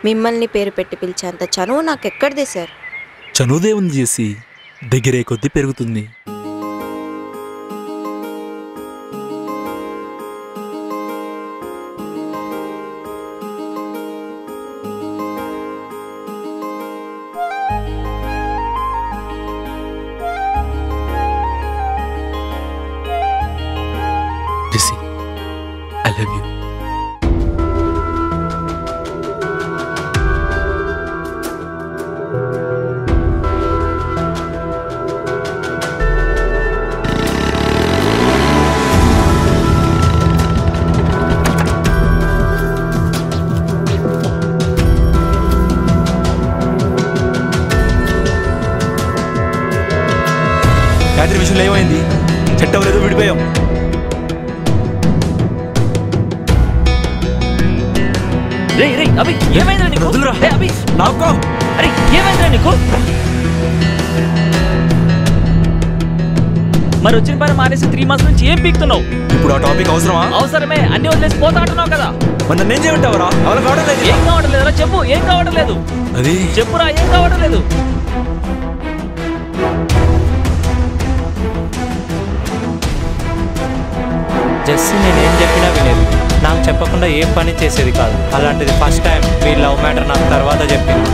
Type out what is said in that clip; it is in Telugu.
మిమ్మల్ని పేరు పెట్టి పిలిచేంత చనువు నాకెక్కడిది సార్? చనువుదే ఉంది చేసి, దగ్గరే కొద్దీ పెరుగుతుంది. Jessie, I love you. రాత్రి విషయంలో ఏమైంది? చెట్టు అవ్వలేదు, విడిపోయాం. ఏమైందిరా నీకు? నాకు అరే ఏమైందిరా నీకు? మరి వచ్చిన పని మానేసి 3 months నుంచి ఏం పీకుతున్నావు? ఇప్పుడు ఆ టాపిక్ అవసరమా? అవసరమే, అన్ని వదిలేసి పోతా అంటున్నావు కదా. మరి నన్ను ఏం చేయమంటావరా? అలా కావడం లేదు. ఏం కావడం లేదురా చెప్పు, ఏం కావడం లేదు? అది చెప్పురా, ఏం కావడం లేదు? జెస్సీ నేనేం చెప్పినా వినేది, నాకు చెప్పకుండా ఏ పని చేసేది కాదు. అలాంటిది ఫస్ట్ టైం మీ లవ్ మ్యాటర్ నాకు తర్వాత చెప్పింది.